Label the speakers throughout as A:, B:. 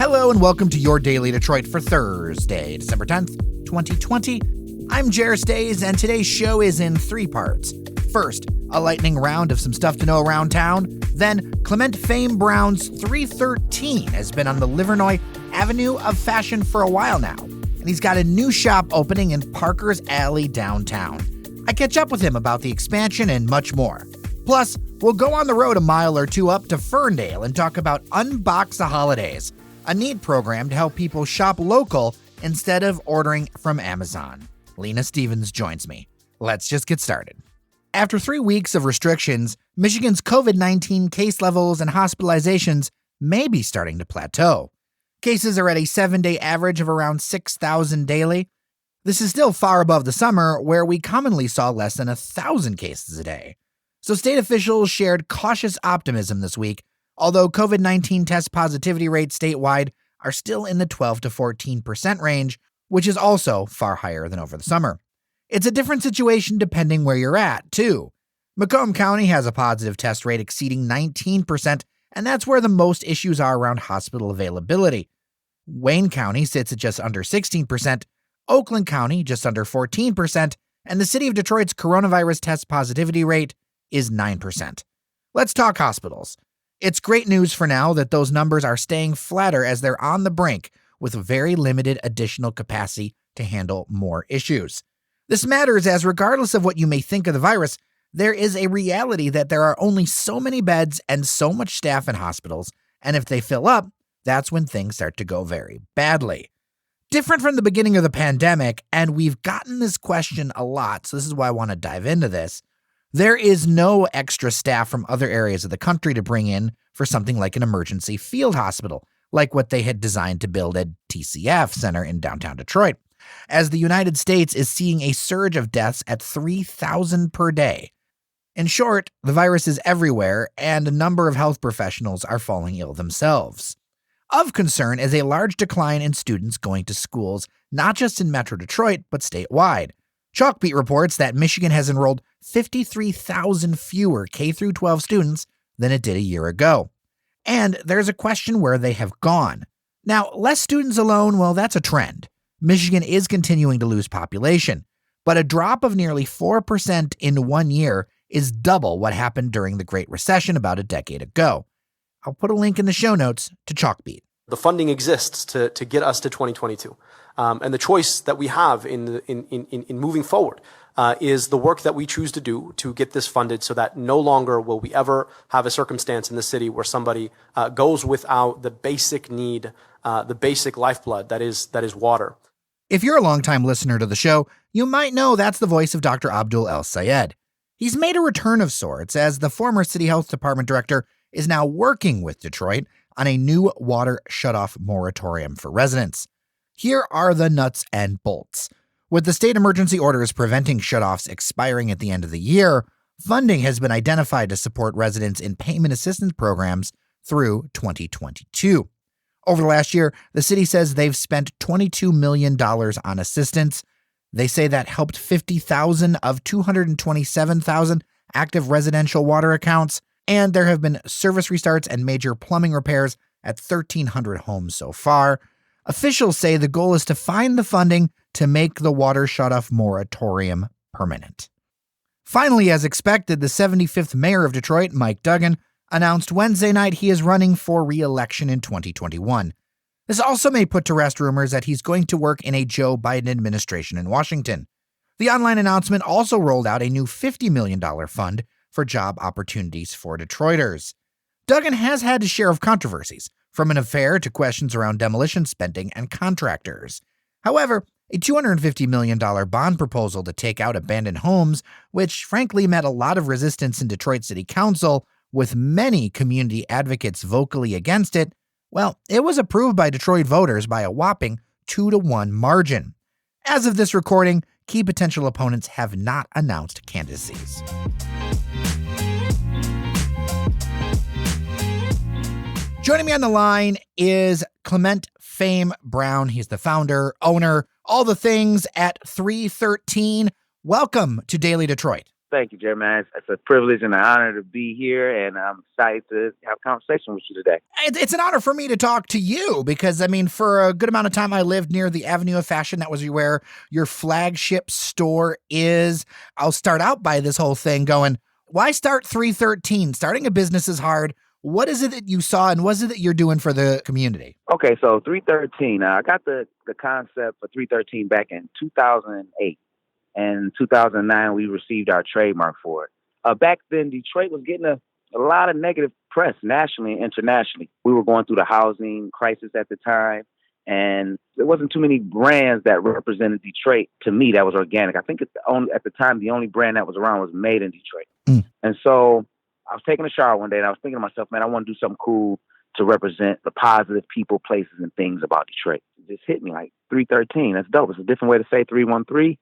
A: Hello and welcome to your Daily Detroit for Thursday, December 10th, 2020. I'm Jer Stays, and today's show is in three parts. First, a lightning round of some stuff to know around town. Then, Clement fame Brown's 313 has been on the Livernois Avenue of Fashion for a while now, and he's got a new shop opening in Parker's Alley downtown. I catch up with him about the expansion and much more. Plus, we'll go on the road a mile or two up to Ferndale and talk about Unbox the Holidays, a neat program to help people shop local instead of ordering from Amazon. Lena Stevens joins me. Let's just get started. After 3 weeks of restrictions, Michigan's COVID-19 case levels and hospitalizations may be starting to plateau. Cases are at a 7-day average of around 6,000 daily. This is still far above the summer, where we commonly saw less than 1,000 cases a day. So state officials shared cautious optimism this week, although COVID-19 test positivity rates statewide are still in the 12 to 14% range, which is also far higher than over the summer. It's a different situation depending where you're at, too. Macomb County has a positive test rate exceeding 19%, and that's where the most issues are around hospital availability. Wayne County sits at just under 16%, Oakland County just under 14%, and the city of Detroit's coronavirus test positivity rate is 9%. Let's talk hospitals. It's great news for now that those numbers are staying flatter as they're on the brink with very limited additional capacity to handle more issues. This matters as regardless of what you may think of the virus, there is a reality that there are only so many beds and so much staff in hospitals, and if they fill up, that's when things start to go very badly. Different from the beginning of the pandemic, and we've gotten this question a lot, so this is why I want to dive into this. There is no extra staff from other areas of the country to bring in for something like an emergency field hospital, like what they had designed to build at TCF Center in downtown Detroit, as the United States is seeing a surge of deaths at 3,000 per day. In short, the virus is everywhere, and a number of health professionals are falling ill themselves. Of concern is a large decline in students going to schools, not just in Metro Detroit, but statewide. Chalkbeat reports that Michigan has enrolled 53,000 fewer K-12 students than it did a year ago. And there's a question where they have gone. Now, less students alone, well, that's a trend. Michigan is continuing to lose population, but a drop of nearly 4% in 1 year is double what happened during the Great Recession about a decade ago. I'll put a link in the show notes to Chalkbeat.
B: The funding exists to get us to 2022. And the choice that we have in moving forward is the work that we choose to do to get this funded so that no longer will we ever have a circumstance in the city where somebody goes without the basic need, the basic lifeblood that is water.
A: If you're a longtime listener to the show, you might know that's the voice of Dr. Abdul El Sayed. He's made a return of sorts as the former City Health Department director is now working with Detroit on a new water shutoff moratorium for residents. Here are the nuts and bolts. With the state emergency orders preventing shutoffs expiring at the end of the year, funding has been identified to support residents in payment assistance programs through 2022. Over the last year, the city says they've spent $22 million on assistance. They say that helped 50,000 of 227,000 active residential water accounts, and there have been service restarts and major plumbing repairs at 1,300 homes so far. Officials say the goal is to find the funding to make the water shutoff moratorium permanent. Finally, as expected, the 75th mayor of Detroit, Mike Duggan, announced Wednesday night he is running for re-election in 2021. This also may put to rest rumors that he's going to work in a Joe Biden administration in Washington. The online announcement also rolled out a new $50 million fund for job opportunities for Detroiters. Duggan has had his share of controversies, from an affair to questions around demolition spending and contractors. However, a $250 million bond proposal to take out abandoned homes, which frankly met a lot of resistance in Detroit City Council, with many community advocates vocally against it, well, it was approved by Detroit voters by a whopping 2-1 margin. As of this recording, key potential opponents have not announced candidacies. Joining me on the line is Clement fame Brown. He's the founder, owner, all the things at 313. Welcome to Daily Detroit.
C: Thank you, Jeremy. It's a privilege and an honor to be here, and I'm excited to have a conversation with you today.
A: It's an honor for me to talk to you because, I mean, for a good amount of time, I lived near the Avenue of Fashion. That was where your flagship store is. I'll start out by this whole thing going, why start 313? Starting a business is hard. What is it that you saw and what is it that you're doing for the community?
C: Okay, so 313. I got the concept for 313 back in 2008. And in 2009, we received our trademark for it. Back then, Detroit was getting a lot of negative press nationally and internationally. We were going through the housing crisis at the time, and there wasn't too many brands that represented Detroit to me that was organic. I think at the time, the only brand that was around was Made in Detroit. And so I was taking a shower one day, and I was thinking to myself, man, I want to do something cool to represent the positive people, places, and things about Detroit. It just hit me like 313. That's dope. It's a different way to say 313.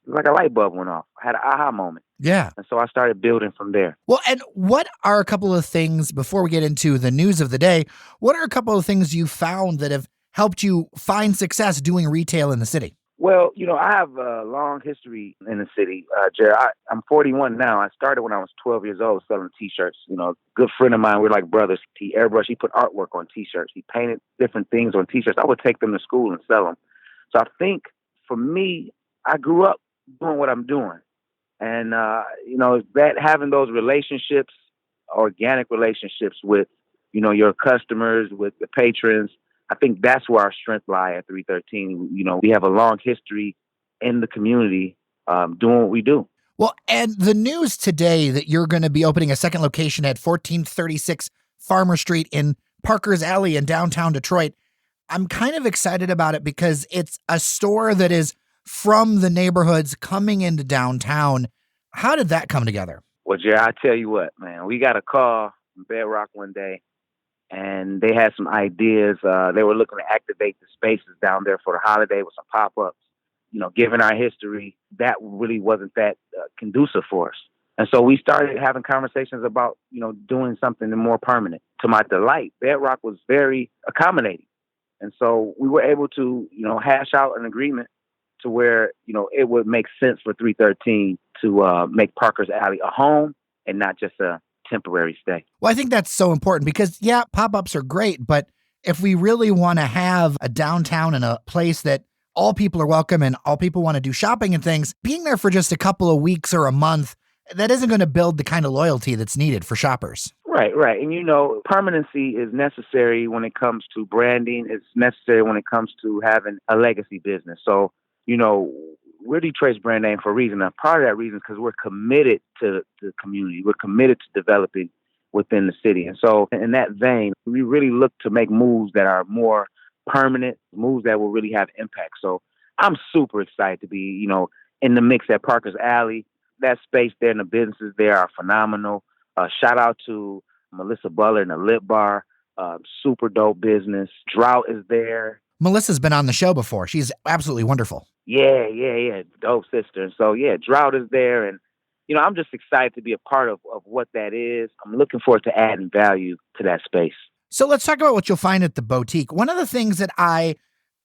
C: It's like a light bulb went off. I had an aha moment.
A: Yeah.
C: And so I started building from there.
A: Well, and what are a couple of things, before we get into the news of the day, what are a couple of things you found that have helped you find success doing retail in the city?
C: Well, I have a long history in the city, Jared. I'm 41 now. I started when I was 12 years old selling T-shirts. A good friend of mine, we're like brothers. He airbrushed, he put artwork on T-shirts. He painted different things on T-shirts. I would take them to school and sell them. So I think for me, I grew up doing what I'm doing. And, that having those relationships, organic relationships with, your customers, with the patrons, I think that's where our strength lie at 313. We have a long history in the community doing what we do.
A: Well, and the news today that you're going to be opening a second location at 1436 Farmer Street in Parker's Alley in downtown Detroit, I'm kind of excited about it because it's a store that is from the neighborhoods coming into downtown. How did that come together?
C: Well, Jerry, I tell you what, man, we got a call from Bedrock one day, and they had some ideas. They were looking to activate the spaces down there for the holiday with some pop-ups. Given our history, that really wasn't that conducive for us. And so we started having conversations about, doing something more permanent. To my delight, Bedrock was very accommodating. And so we were able to, hash out an agreement to where, it would make sense for 313 to make Parker's Alley a home and not just a temporary stay.
A: Well, I think that's so important because, yeah, pop-ups are great, but if we really want to have a downtown and a place that all people are welcome and all people want to do shopping and things, being there for just a couple of weeks or a month, that isn't going to build the kind of loyalty that's needed for shoppers.
C: Right. And, permanency is necessary when it comes to branding. It's necessary when it comes to having a legacy business. So, we're Detroit's brand name for a reason. And part of that reason is because we're committed to the community. We're committed to developing within the city. And so in that vein, we really look to make moves that are more permanent, moves that will really have impact. So I'm super excited to be, in the mix at Parker's Alley. That space there and the businesses there are phenomenal. Shout out to Melissa Butler and the Lip Bar. Super dope business. Drought is there.
A: Melissa's been on the show before. She's absolutely wonderful.
C: Yeah. Dope sister. And so, Drought is there. And, I'm just excited to be a part of what that is. I'm looking forward to adding value to that space.
A: So let's talk about what you'll find at the boutique. One of the things that I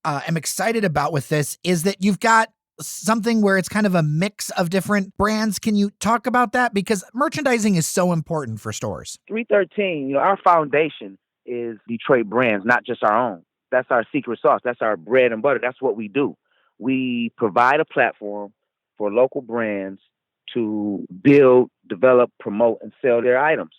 A: am excited about with this is that you've got something where it's kind of a mix of different brands. Can you talk about that? Because merchandising is so important for stores.
C: 313, our foundation is Detroit brands, not just our own. That's our secret sauce. That's our bread and butter. That's what we do. We provide a platform for local brands to build, develop, promote, and sell their items.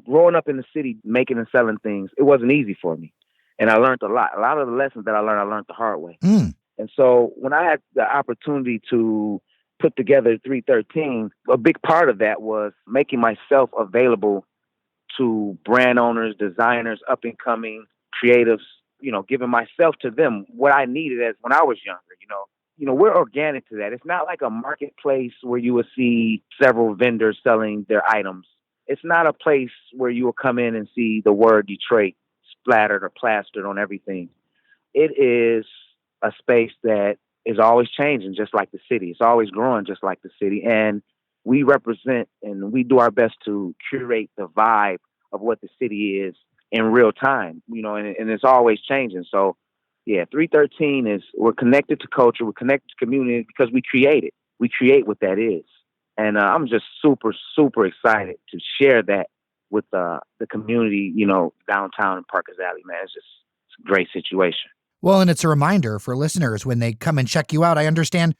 C: Growing up in the city, making and selling things, it wasn't easy for me. And I learned a lot. A lot of the lessons that I learned the hard way. And so when I had the opportunity to put together 313, a big part of that was making myself available to brand owners, designers, up-and-coming creatives, giving myself to them what I needed as when I was younger, we're organic to that. It's not like a marketplace where you will see several vendors selling their items. It's not a place where you will come in and see the word Detroit splattered or plastered on everything. It is a space that is always changing, just like the city. It's always growing, just like the city. And we represent and we do our best to curate the vibe of what the city is in real time, and it's always changing. So, 313 we're connected to culture, we're connected to community because we create it. We create what that is. And I'm just super, super excited to share that with the community, downtown in Parkers Alley, man. It's a great situation.
A: Well, and it's a reminder for listeners when they come and check you out. I understand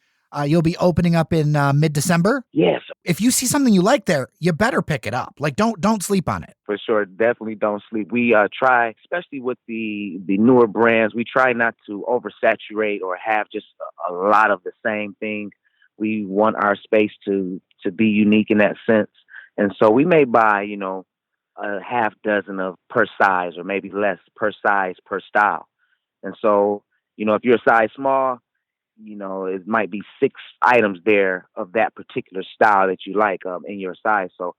A: you'll be opening up in mid-December.
C: Yes.
A: If you see something you like there, you better pick it up. Like, don't sleep on it.
C: For sure. Definitely don't sleep. We try, especially with the newer brands, we try not to oversaturate or have just a lot of the same thing. We want our space to be unique in that sense. And so we may buy, a half dozen of per size or maybe less per size, per style. And so, if you're a size small, it might be 6 items there of that particular style that you like in your size. So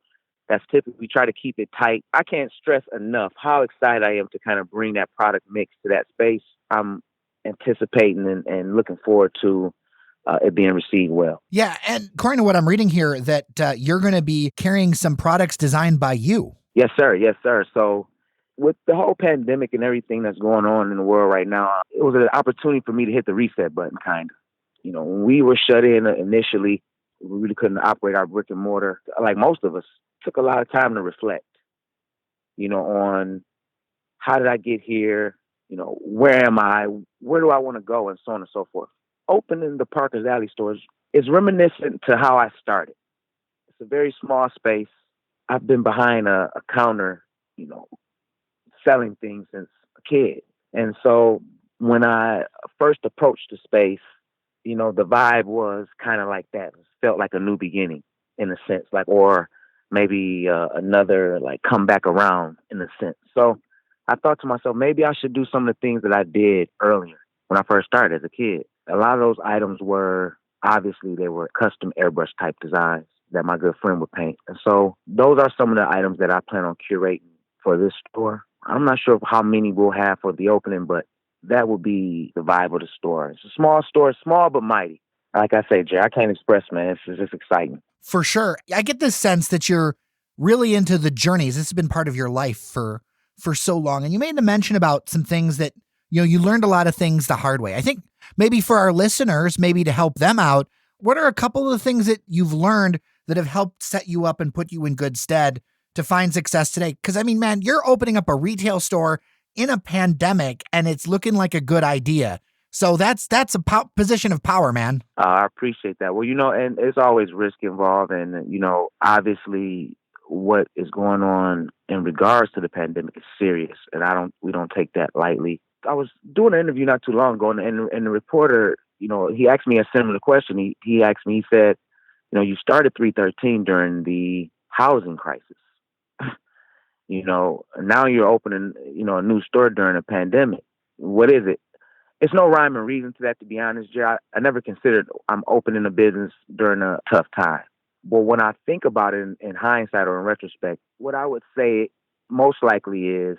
C: that's typically, we try to keep it tight. I can't stress enough how excited I am to kind of bring that product mix to that space. I'm anticipating and looking forward to it being received well.
A: Yeah, and according to what I'm reading here, that you're going to be carrying some products designed by you.
C: Yes, sir. Yes, sir. So with the whole pandemic and everything that's going on in the world right now, it was an opportunity for me to hit the reset button, kind of. When we were shut in initially, we really couldn't operate our brick and mortar. Like most of us, it took a lot of time to reflect, on how did I get here? Where am I? Where do I want to go? And so on and so forth. Opening the Parkers Alley stores is reminiscent to how I started. It's a very small space. I've been behind a counter, selling things since a kid. And so when I first approached the space, the vibe was kind of like that. It felt like a new beginning in a sense, or maybe another come back around in a sense. So I thought to myself, maybe I should do some of the things that I did earlier when I first started as a kid. A lot of those items were, obviously, they were custom airbrush type designs that my good friend would paint. And so those are some of the items that I plan on curating for this store. I'm not sure how many we'll have for the opening, but that will be the vibe of the store. It's a small store, small but mighty. Like I say, Jay, I can't express, man. It's just exciting.
A: For sure. I get this sense that you're really into the journeys. This has been part of your life for so long. And you made a mention about some things that, you learned a lot of things the hard way. I think maybe for our listeners, maybe to help them out, what are a couple of the things that you've learned that have helped set you up and put you in good stead to find success today? Because, man, you're opening up a retail store in a pandemic and it's looking like a good idea. So that's a position of power, man.
C: I appreciate that. Well, and there's always risk involved. And, obviously what is going on in regards to the pandemic is serious. And we don't take that lightly. I was doing an interview not too long ago and the reporter, he asked me a similar question. He asked me, he said, you started 313 during the housing crisis. Now you're opening, a new store during a pandemic. What is it? It's no rhyme or reason to that, to be honest, Jerry. I never considered I'm opening a business during a tough time. But when I think about it in hindsight or in retrospect, what I would say most likely is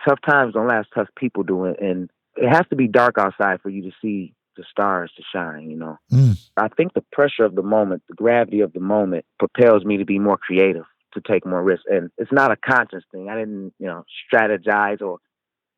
C: tough times don't last, tough people do it. And it has to be dark outside for you to see the stars to shine, I think the pressure of the moment, the gravity of the moment propels me to be more creative, to take more risks. And it's not a conscious thing. I didn't, strategize or,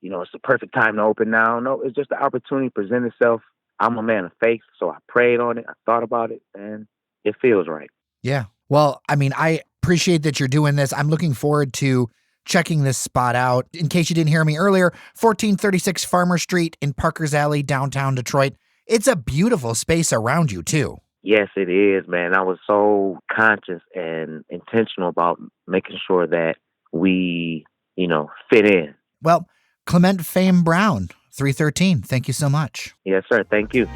C: it's the perfect time to open now. No, it's just the opportunity present itself. I'm a man of faith, so I prayed on it. I thought about it, and it feels right.
A: Yeah. Well, I appreciate that you're doing this. I'm looking forward to checking this spot out. In case you didn't hear me earlier, 1436 Farmer Street in Parkers Alley, downtown Detroit. It's a beautiful space around you, too.
C: Yes, it is, man. I was so conscious and intentional about making sure that we, fit in.
A: Well, Clement Fame Brown, 313, thank you so much.
C: Yes, sir. Thank you.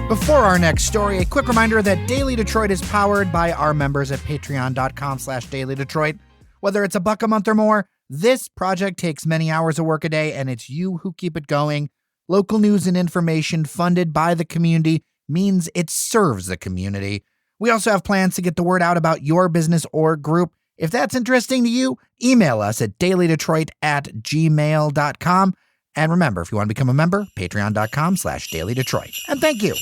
A: Before our next story, a quick reminder that Daily Detroit is powered by our members at patreon.com/dailydetroit. Whether it's $1 a month or more, this project takes many hours of work a day, and it's you who keep it going. Local news and information funded by the community means it serves the community. We also have plans to get the word out about your business or group. If that's interesting to you, email us at dailydetroit@gmail.com. And remember, if you want to become a member, patreon.com/dailydetroit. And thank you.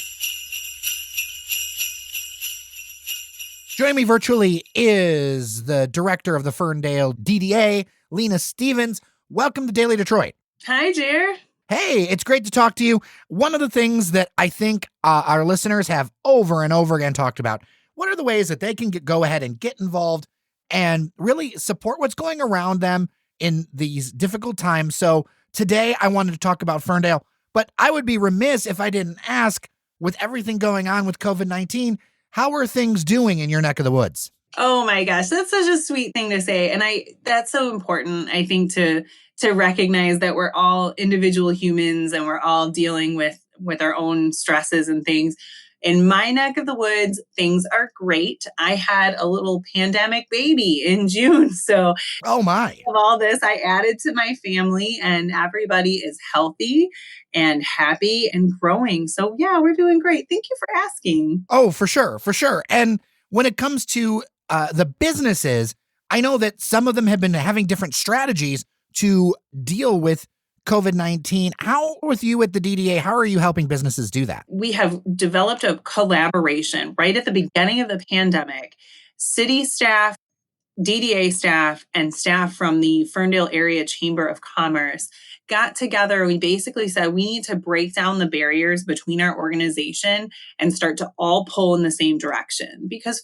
A: Joining me virtually is the director of the Ferndale DDA, Lena Stevens. Welcome to Daily Detroit.
D: Hi, Jer.
A: Hey, it's great to talk to you. One of the things that I think our listeners have over and over again talked about, what are the ways that they can go ahead and get involved and really support what's going around them in these difficult times? So today I wanted to talk about Ferndale, but I would be remiss if I didn't ask, with everything going on with COVID-19, how are things doing in your neck of the woods?
D: Oh my gosh, that's such a sweet thing to say. And that's so important, I think, to recognize that we're all individual humans and we're all dealing with our own stresses and things. In my neck of the woods, things are great. I had a little pandemic baby in June. So
A: Oh my.
D: of all this, I added to my family and everybody is healthy and happy and growing. So yeah, we're doing great. Thank you for asking.
A: Oh, for sure, for sure. And when it comes to the businesses, I know that some of them have been having different strategies to deal with COVID-19. How, with you at the DDA, how are you helping businesses do that?
D: We have developed a collaboration right at the beginning of the pandemic. City staff, DDA staff, and staff from the Ferndale Area Chamber of Commerce got together. We basically said we need to break down the barriers between our organization and start to all pull in the same direction, because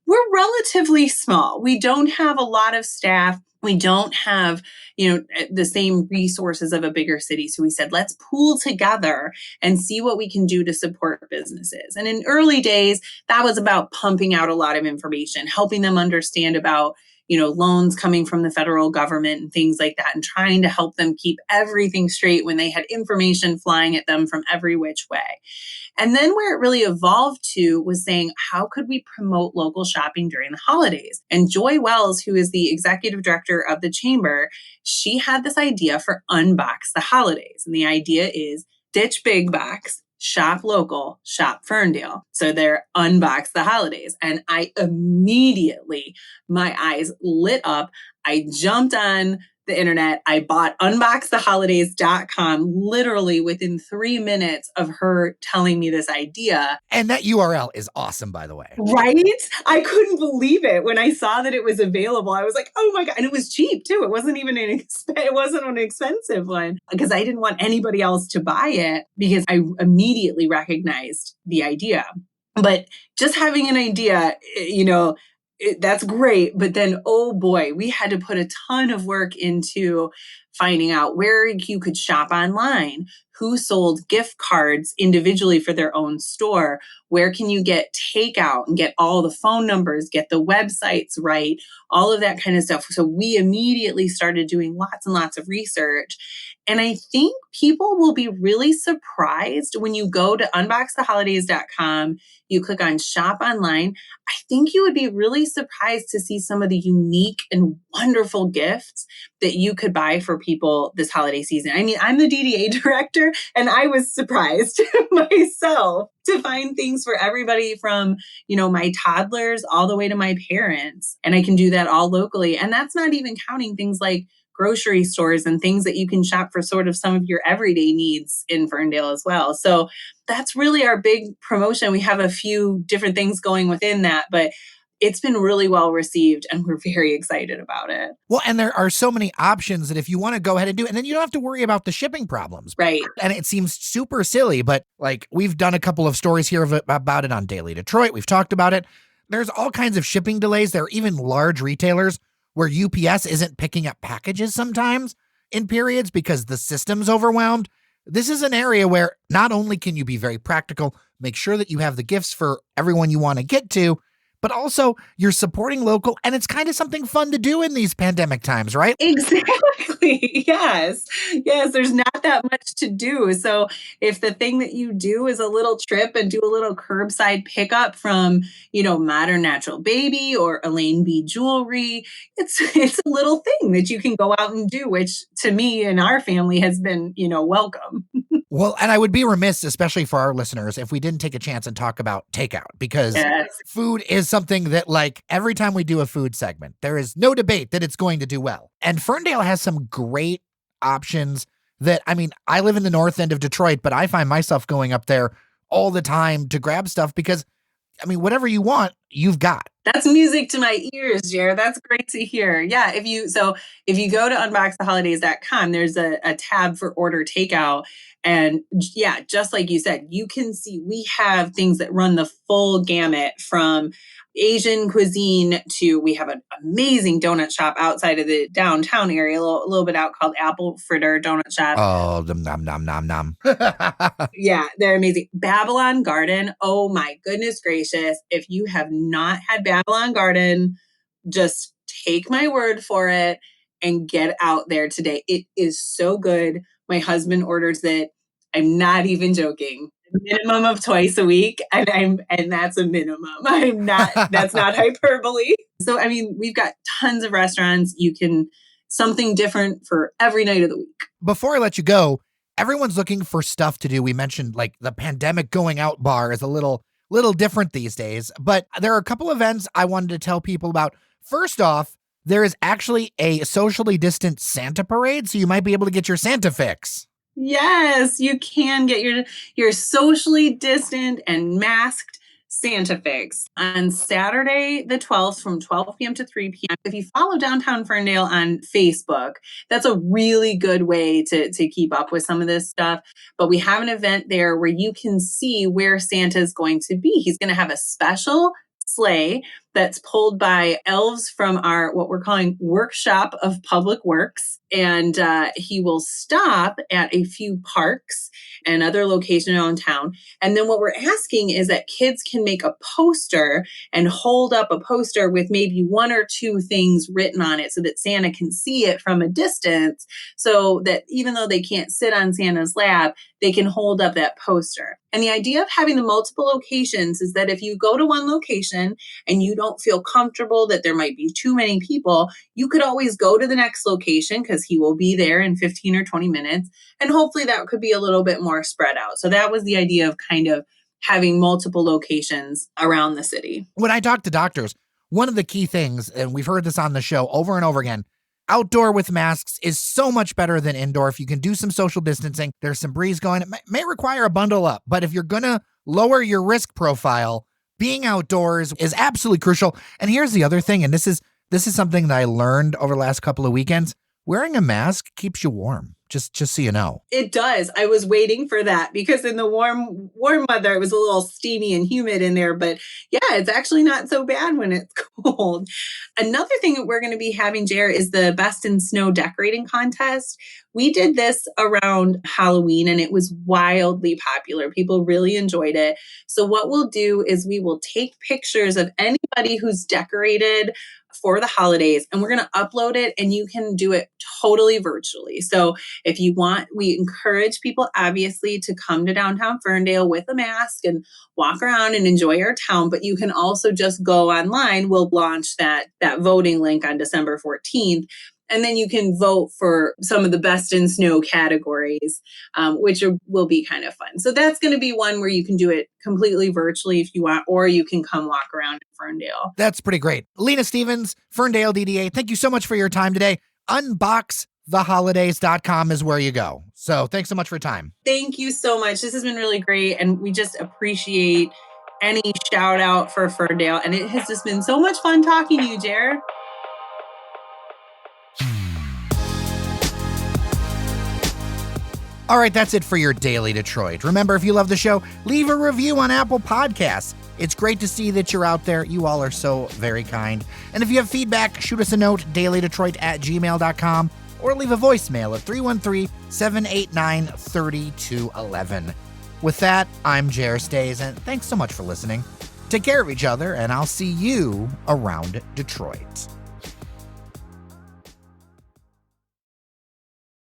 D: we're relatively small. We don't have a lot of staff. We don't have, the same resources of a bigger city. So we said, let's pool together and see what we can do to support businesses. And in early days, that was about pumping out a lot of information, helping them understand about, loans coming from the federal government and things like that, and trying to help them keep everything straight when they had information flying at them from every which way. And then where it really evolved to was saying, how could we promote local shopping during the holidays? And Joy Wells, who is the executive director of the chamber, she had this idea for Unbox the Holidays. And the idea is ditch big box, shop local, shop Ferndale. So they're Unbox the Holidays. And I immediately, my eyes lit up. I jumped on the internet. I bought unboxtheholidays.com literally within 3 minutes of her telling me this idea.
A: And that URL is awesome, by the way.
D: Right? I couldn't believe it when I saw that it was available. I was like, oh my God. And it was cheap too. It wasn't even it wasn't an expensive one, because I didn't want anybody else to buy it, because I immediately recognized the idea. But just having an idea, that's great. But then, oh boy, we had to put a ton of work into finding out where you could shop online, who sold gift cards individually for their own store, where can you get takeout and get all the phone numbers, get the websites right, all of that kind of stuff. So we immediately started doing lots and lots of research. And I think people will be really surprised when you go to unboxtheholidays.com, you click on shop online. I think you would be really surprised to see some of the unique and wonderful gifts that you could buy for people this holiday season. I mean, I'm the DDA director, and I was surprised myself to find things for everybody from, my toddlers all the way to my parents. And I can do that all locally. And that's not even counting things like grocery stores and things that you can shop for sort of some of your everyday needs in Ferndale as well. So that's really our big promotion. We have a few different things going within that, but it's been really well received and we're very excited about it.
A: Well, and there are so many options that if you want to go ahead and do it, and then you don't have to worry about the shipping problems.
D: Right.
A: And it seems super silly, but like we've done a couple of stories here about it on Daily Detroit. We've talked about it. There's all kinds of shipping delays. There are even large retailers where UPS isn't picking up packages sometimes in periods because the system's overwhelmed. This is an area where not only can you be very practical, make sure that you have the gifts for everyone you want to get to, but also you're supporting local, and it's kind of something fun to do in these pandemic times, right?
D: Exactly. Yes. Yes. There's not that much to do. So if the thing that you do is a little trip and do a little curbside pickup from, Modern Natural Baby or Elaine B Jewelry, it's a little thing that you can go out and do, which to me and our family has been, welcome.
A: Well, and I would be remiss, especially for our listeners, if we didn't take a chance and talk about takeout, because food is something that, like, every time we do a food segment, there is no debate that it's going to do well. And Ferndale has some great options that, I live in the north end of Detroit, but I find myself going up there all the time to grab stuff because, whatever you want, you've got.
D: That's music to my ears, Jared. That's great to hear. Yeah, if you go to unboxtheholidays.com, there's a tab for order takeout. And yeah, just like you said, you can see we have things that run the full gamut from Asian cuisine to we have an amazing donut shop outside of the downtown area, a little bit out called Apple Fritter Donut Shop.
A: Oh, nom, nom, nom, nom.
D: Yeah, they're amazing. Babylon Garden. Oh my goodness gracious. If you have not had Babylon Garden, just take my word for it and get out there today. It is so good. My husband orders it. I'm not even joking. Minimum of twice a week. And that's a minimum. That's not hyperbole. So, I mean, we've got tons of restaurants. Something different for every night of the week.
A: Before I let you go, everyone's looking for stuff to do. We mentioned like the pandemic going out bar is a little different these days, but there are a couple events I wanted to tell people about. First off, there is actually a socially distant Santa parade, so you might be able to get your Santa fix.
D: Yes, you can get your socially distant and masked Santa fix on Saturday the 12th from 12 p.m. to 3 p.m. If you follow Downtown Ferndale on Facebook, that's a really good way to keep up with some of this stuff. But we have an event there where you can see where Santa is going to be. He's going to have a special sleigh that's pulled by elves from our what we're calling workshop of public works, and he will stop at a few parks and other locations around town. And then what we're asking is that kids can make a poster and hold up a poster with maybe one or two things written on it so that Santa can see it from a distance, so that even though they can't sit on Santa's lap, they can hold up that poster. And the idea of having the multiple locations is that if you go to one location and you don't feel comfortable that there might be too many people, you could always go to the next location because he will be there in 15 or 20 minutes. And hopefully that could be a little bit more spread out. So that was the idea of kind of having multiple locations around the city.
A: When I talk to doctors, one of the key things, and we've heard this on the show over and over again, outdoor with masks is so much better than indoor. If you can do some social distancing, there's some breeze going. It may require a bundle up, but if you're going to lower your risk profile, being outdoors is absolutely crucial. And here's the other thing, and this is something that I learned over the last couple of weekends. Wearing a mask keeps you warm, just so you know.
D: It does. I was waiting for that because in the warm weather, it was a little steamy and humid in there. But yeah, it's actually not so bad when it's cold. Another thing that we're going to be having, Jared, is the Best in Snow decorating contest. We did this around Halloween and it was wildly popular. People really enjoyed it. So what we'll do is we will take pictures of anybody who's decorated for the holidays and we're going to upload it, and you can do it totally virtually. So if you want, we encourage people obviously to come to downtown Ferndale with a mask and walk around and enjoy our town, but you can also just go online. We'll launch that voting link on December 14th. And then you can vote for some of the Best in Snow categories, which will be kind of fun. So that's going to be one where you can do it completely virtually if you want, or you can come walk around in Ferndale.
A: That's pretty great. Lena Stevens, Ferndale DDA, thank you so much for your time today. Unboxtheholidays.com is where you go. So thanks so much for your time.
D: Thank you so much. This has been really great. And we just appreciate any shout out for Ferndale. And it has just been so much fun talking to you, Jared.
A: All right, that's it for your Daily Detroit. Remember, if you love the show, leave a review on Apple Podcasts. It's great to see that you're out there. You all are so very kind. And if you have feedback, shoot us a note, dailydetroit@gmail.com, or leave a voicemail at 313-789-3211. With that, I'm Jer Stays, and thanks so much for listening. Take care of each other, and I'll see you around Detroit.